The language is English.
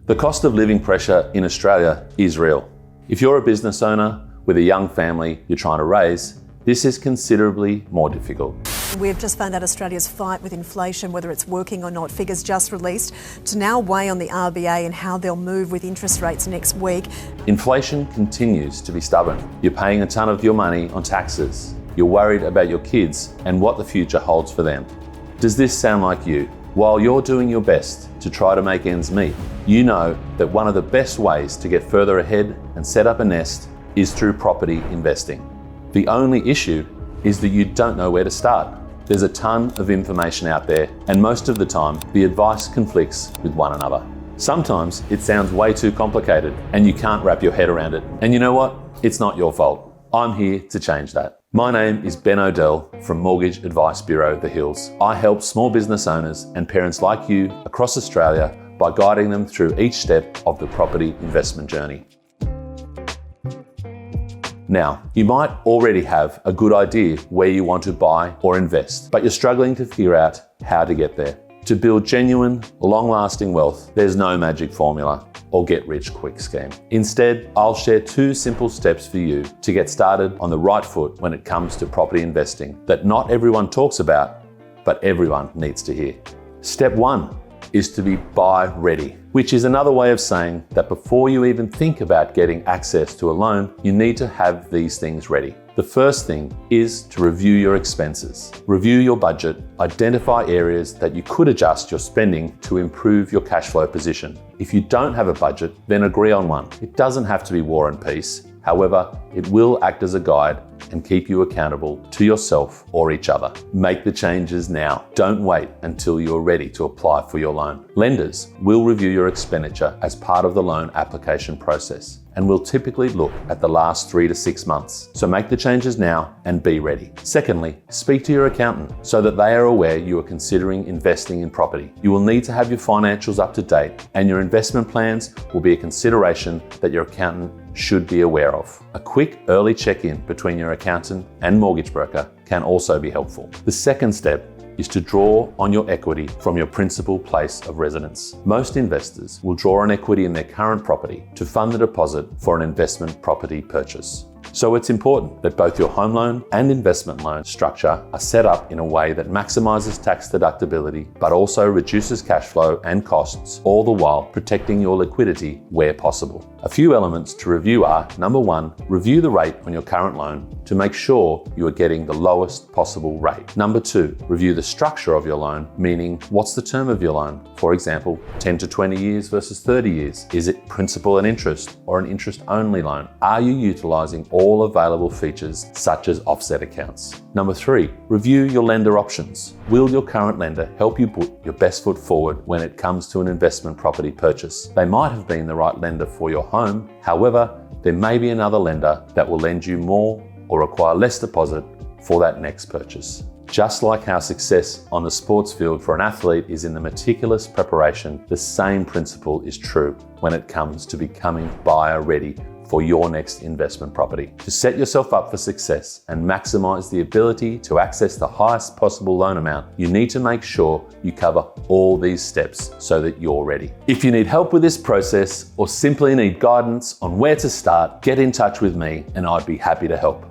The cost of living pressure in Australia is real. If you're a business owner with a young family you're trying to raise, this is considerably more difficult. We've just found out Australia's fight with inflation, whether it's working or not. Figures just released to now weigh on the RBA and how they'll move with interest rates next week. Inflation continues to be stubborn. You're paying a ton of your money on taxes. You're worried about your kids and what the future holds for them. Does this sound like you? While you're doing your best to try to make ends meet, you know that one of the best ways to get further ahead and set up a nest is through property investing. The only issue is that you don't know where to start. There's a ton of information out there, and most of the time, the advice conflicts with one another. Sometimes it sounds way too complicated and you can't wrap your head around it. And you know what? It's not your fault. I'm here to change that. My name is Ben O'Dell from Mortgage Advice Bureau, The Hills. I help small business owners and parents like you across Australia by guiding them through each step of the property investment journey. Now, you might already have a good idea where you want to buy or invest, but you're struggling to figure out how to get there. To build genuine, long-lasting wealth, there's no magic formula or get-rich-quick scheme. Instead, I'll share 2 simple steps for you to get started on the right foot when it comes to property investing that not everyone talks about, but everyone needs to hear. Step 1 is to be buy ready, which is another way of saying that before you even think about getting access to a loan, you need to have these things ready. The first thing is to review your expenses. Review your budget, identify areas that you could adjust your spending to improve your cash flow position. If you don't have a budget, then agree on one. It doesn't have to be War and Peace. However, it will act as a guide and keep you accountable to yourself or each other. Make the changes now. Don't wait until you're ready to apply for your loan. Lenders will review your expenditure as part of the loan application process and will typically look at the last 3 to 6 months. So make the changes now and be ready. Secondly, speak to your accountant so that they are aware you are considering investing in property. You will need to have your financials up to date, and your investment plans will be a consideration that your accountant should be aware of. A quick early check-in between your accountant and mortgage broker can also be helpful. The second step is to draw on your equity from your principal place of residence. Most investors will draw on equity in their current property to fund the deposit for an investment property purchase. So it's important that both your home loan and investment loan structure are set up in a way that maximizes tax deductibility, but also reduces cash flow and costs, all the while protecting your liquidity where possible. A few elements to review are: number 1, review the rate on your current loan to make sure you are getting the lowest possible rate. Number 2, review the structure of your loan, meaning what's the term of your loan? For example, 10 to 20 years versus 30 years. Is it principal and interest or an interest-only loan? Are you utilizing all available features such as offset accounts? Number 3, review your lender options. Will your current lender help you put your best foot forward when it comes to an investment property purchase? They might have been the right lender for your home. However, there may be another lender that will lend you more or require less deposit for that next purchase. Just like how success on the sports field for an athlete is in the meticulous preparation, the same principle is true when it comes to becoming buyer ready for your next investment property. To set yourself up for success and maximize the ability to access the highest possible loan amount, you need to make sure you cover all these steps so that you're ready. If you need help with this process or simply need guidance on where to start, get in touch with me and I'd be happy to help.